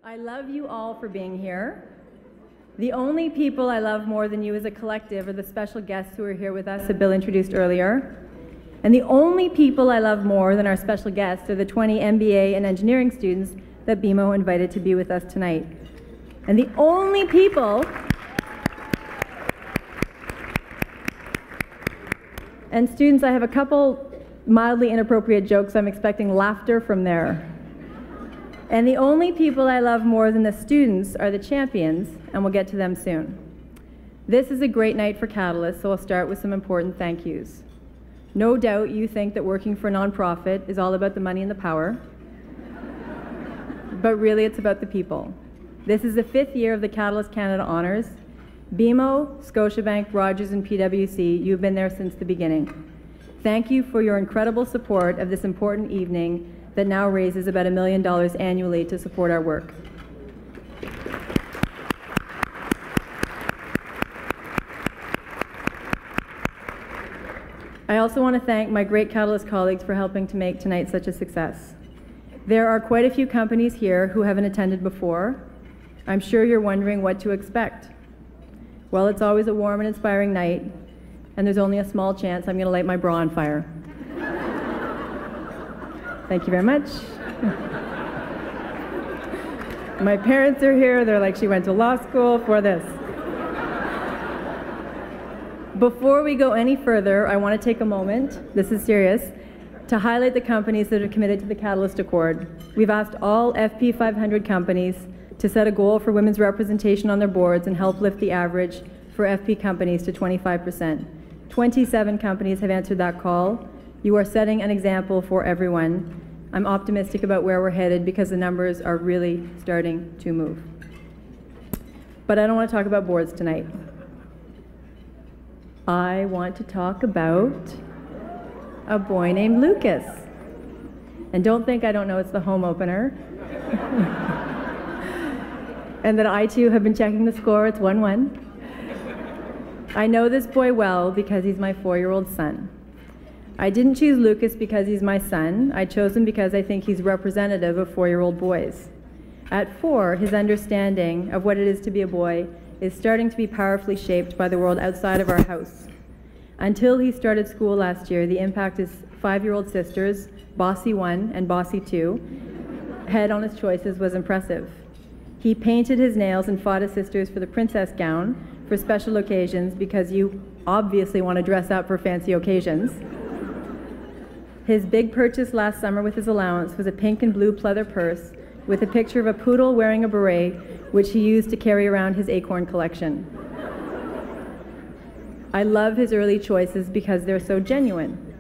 I love you all for being here. The only people I love more than you as a collective are the special guests who are here with us that Bill introduced earlier. And the only people I love more than our special guests are the 20 MBA and engineering students that BMO invited to be with us tonight. And the only people and students, I have a couple mildly inappropriate jokes. I'm expecting laughter from there. And the only people I love more than the students are the champions, and we'll get to them soon. This is a great night for Catalyst, so I'll start with some important thank yous. No doubt you think that working for a nonprofit is all about the money and the power, but really it's about the people. This is the 5th year of the Catalyst Canada Honours. BMO, Scotiabank, Rogers, and PwC, you've been there since the beginning. Thank you for your incredible support of this important evening that now raises about $1 million annually to support our work. I also want to thank my great Catalyst colleagues for helping to make tonight such a success. There are quite a few companies here who haven't attended before. I'm sure you're wondering what to expect. Well, it's always a warm and inspiring night, and there's only a small chance I'm going to light my bra on fire. Thank you very much. My parents are here. They're like, she went to law school for this. Before we go any further, I want to take a moment, this is serious, to highlight the companies that are committed to the Catalyst Accord. We've asked all FP 500 companies to set a goal for women's representation on their boards and help lift the average for FP companies to 25%. 27 companies have answered that call. You are setting an example for everyone. I'm optimistic about where we're headed because the numbers are really starting to move. But I don't want to talk about boards tonight. I want to talk about a boy named Lucas. And don't think I don't know it's the home opener. And that I too have been checking the score, it's 1-1. I know this boy well because he's my 4-year-old son. I didn't choose Lucas because he's my son. I chose him because I think he's representative of 4-year-old boys. At 4, his understanding of what it is to be a boy is starting to be powerfully shaped by the world outside of our house. Until he started school last year, the impact his 5-year-old sisters, Bossy 1 and Bossy 2, had on his choices was impressive. He painted his nails and fought his sisters for the princess gown for special occasions because you obviously want to dress up for fancy occasions. His big purchase last summer with his allowance was a pink and blue pleather purse with a picture of a poodle wearing a beret, which he used to carry around his acorn collection. I love his early choices because they're so genuine.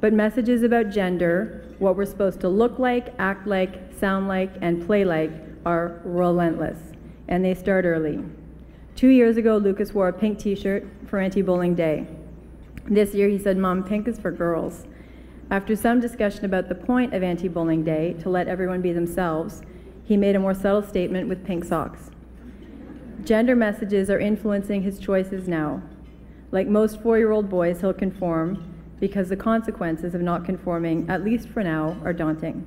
But messages about gender, what we're supposed to look like, act like, sound like, and play like, are relentless, and they start early. 2 years ago, Lucas wore a pink t-shirt for Anti-Bullying Day. This year he said, "Mom, pink is for girls." After some discussion about the point of Anti-Bullying Day, to let everyone be themselves, he made a more subtle statement with pink socks. Gender messages are influencing his choices now. Like most 4-year-old boys, he'll conform because the consequences of not conforming, at least for now, are daunting.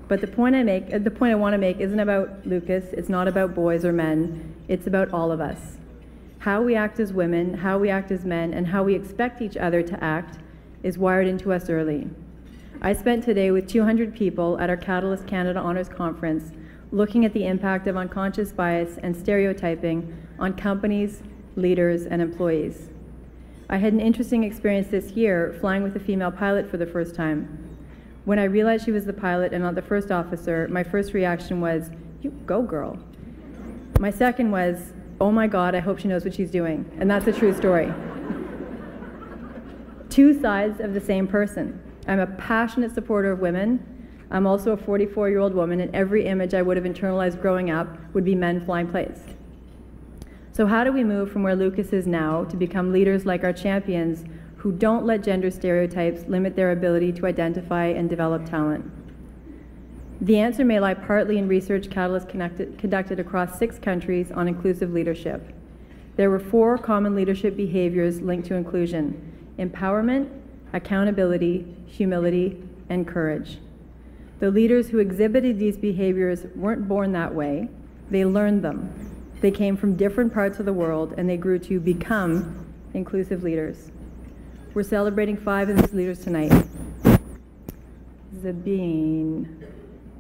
But the point I want to make isn't about Lucas, it's not about boys or men, it's about all of us. How we act as women, how we act as men, and how we expect each other to act is wired into us early. I spent today with 200 people at our Catalyst Canada Honours Conference looking at the impact of unconscious bias and stereotyping on companies, leaders, and employees. I had an interesting experience this year flying with a female pilot for the first time. When I realized she was the pilot and not the first officer, my first reaction was, "You go, girl." My second was, "Oh my God, I hope she knows what she's doing." And that's a true story. Two sides of the same person. I'm a passionate supporter of women. I'm also a 44-year-old woman, and every image I would have internalized growing up would be men flying planes. So how do we move from where Lucas is now to become leaders like our champions who don't let gender stereotypes limit their ability to identify and develop talent? The answer may lie partly in research Catalyst conducted across 6 countries on inclusive leadership. There were 4 common leadership behaviors linked to inclusion: empowerment, accountability, humility, and courage. The leaders who exhibited these behaviors weren't born that way. They learned them. They came from different parts of the world, and they grew to become inclusive leaders. We're celebrating 5 of these leaders tonight. Sabine,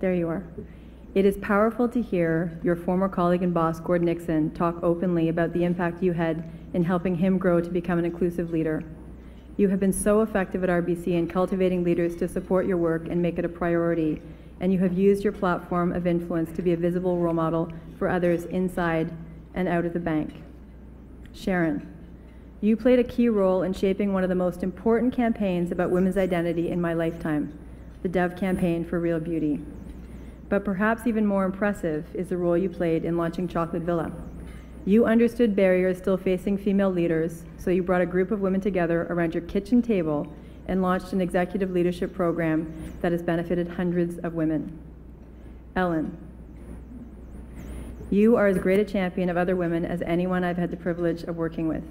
there you are. It is powerful to hear your former colleague and boss, Gord Nixon, talk openly about the impact you had in helping him grow to become an inclusive leader. You have been so effective at RBC in cultivating leaders to support your work and make it a priority, and you have used your platform of influence to be a visible role model for others inside and out of the bank. Sharon, you played a key role in shaping one of the most important campaigns about women's identity in my lifetime, the Dove campaign for Real Beauty. But perhaps even more impressive is the role you played in launching Chocolate Villa. You understood barriers still facing female leaders, so you brought a group of women together around your kitchen table and launched an executive leadership program that has benefited hundreds of women. Ellen, you are as great a champion of other women as anyone I've had the privilege of working with.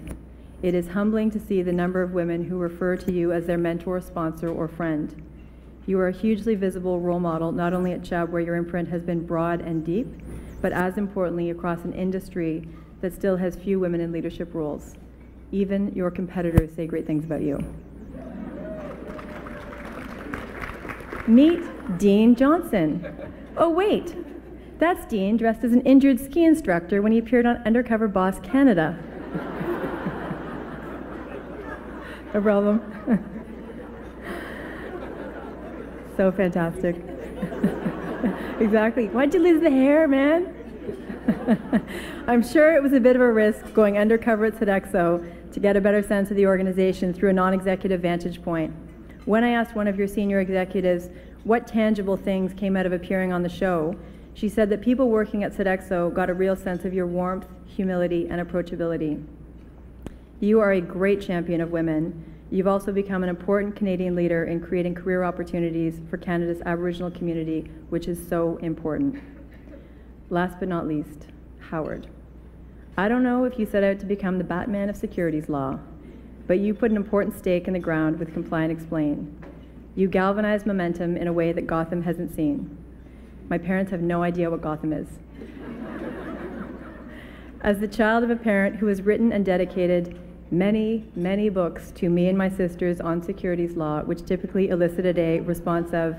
It is humbling to see the number of women who refer to you as their mentor, sponsor, or friend. You are a hugely visible role model, not only at Chubb, where your imprint has been broad and deep, but as importantly across an industry that still has few women in leadership roles. Even your competitors say great things about you. Meet Dean Johnston. Oh wait, that's Dean dressed as an injured ski instructor when he appeared on Undercover Boss Canada. No problem. So fantastic. Exactly. Why'd you lose the hair, man? I'm sure it was a bit of a risk going undercover at Sodexo to get a better sense of the organization through a non-executive vantage point. When I asked one of your senior executives what tangible things came out of appearing on the show, she said that people working at Sodexo got a real sense of your warmth, humility, and approachability. You are a great champion of women. You've also become an important Canadian leader in creating career opportunities for Canada's Aboriginal community, which is so important. Last but not least, Howard. I don't know if you set out to become the Batman of securities law, but you put an important stake in the ground with Comply and Explain. You galvanized momentum in a way that Gotham hasn't seen. My parents have no idea what Gotham is. As the child of a parent who has written and dedicated many, many books to me and my sisters on securities law, which typically elicited a response of,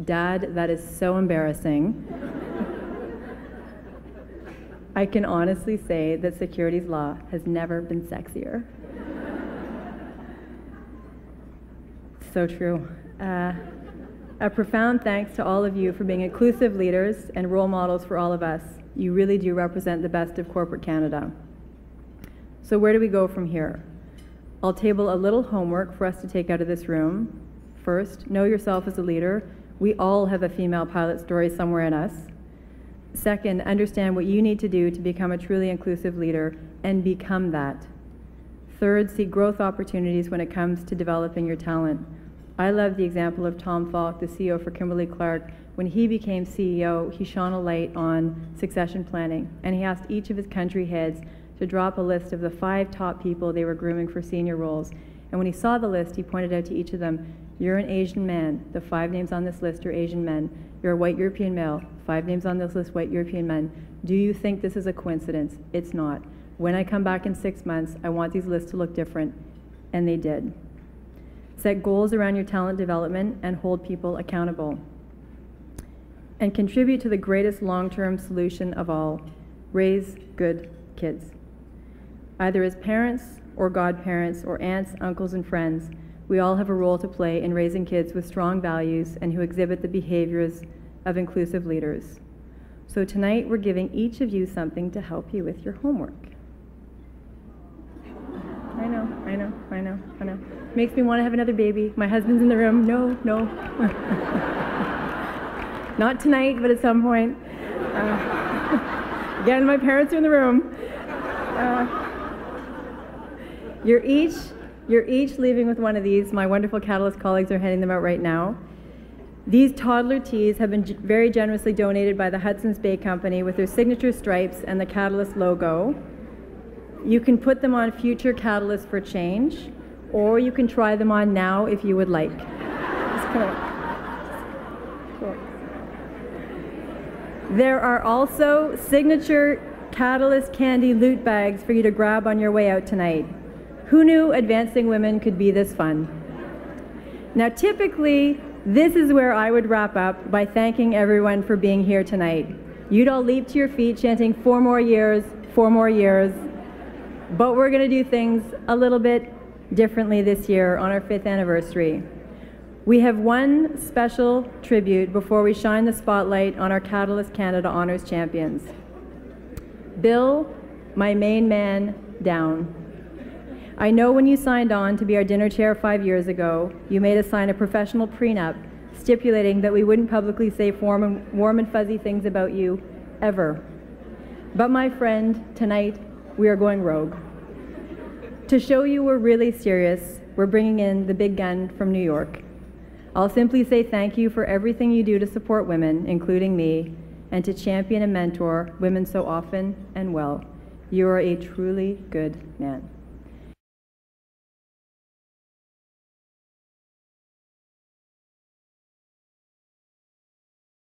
"Dad, that is so embarrassing," I can honestly say that securities law has never been sexier. So true. A profound thanks to all of you for being inclusive leaders and role models for all of us. You really do represent the best of corporate Canada. So where do we go from here? I'll table a little homework for us to take out of this room. First, know yourself as a leader. We all have a female pilot story somewhere in us. Second, understand what you need to do to become a truly inclusive leader and become that. Third, see growth opportunities when it comes to developing your talent. I love the example of Tom Falk, the CEO for Kimberly-Clark. When he became CEO, he shone a light on succession planning, and he asked each of his country heads to drop a list of the 5 top people they were grooming for senior roles. And when he saw the list, he pointed out to each of them, "You're an Asian man. The 5 names on this list are Asian men. You're a white European male. 5 names on this list, white European men. Do you think this is a coincidence? It's not. When I come back in 6 months, I want these lists to look different." And they did. Set goals around your talent development and hold people accountable. And contribute to the greatest long-term solution of all, raise good kids. Either as parents or godparents or aunts, uncles, and friends, we all have a role to play in raising kids with strong values and who exhibit the behaviors of inclusive leaders. So tonight we're giving each of you something to help you with your homework. I know. Makes me want to have another baby. My husband's in the room. No. Not tonight, but at some point. Again, my parents are in the room. You're each leaving with one of these. My wonderful Catalyst colleagues are handing them out right now. These toddler tees have been very generously donated by the Hudson's Bay Company with their signature stripes and the Catalyst logo. You can put them on future Catalyst for change, or you can try them on now if you would like. Just come on. Cool. There are also signature Catalyst candy loot bags for you to grab on your way out tonight. Who knew advancing women could be this fun? Now, typically, this is where I would wrap up by thanking everyone for being here tonight. You'd all leap to your feet chanting 4 more years, 4 more years. But we're going to do things a little bit differently this year on our 5th anniversary. We have one special tribute before we shine the spotlight on our Catalyst Canada Honours champions. Bill, my main man, down. I know when you signed on to be our dinner chair 5 years ago, you made us sign a professional prenup stipulating that we wouldn't publicly say warm and fuzzy things about you, ever. But my friend, tonight, we are going rogue. To show you we're really serious, we're bringing in the big gun from New York. I'll simply say thank you for everything you do to support women, including me, and to champion and mentor women so often and well. You are a truly good man.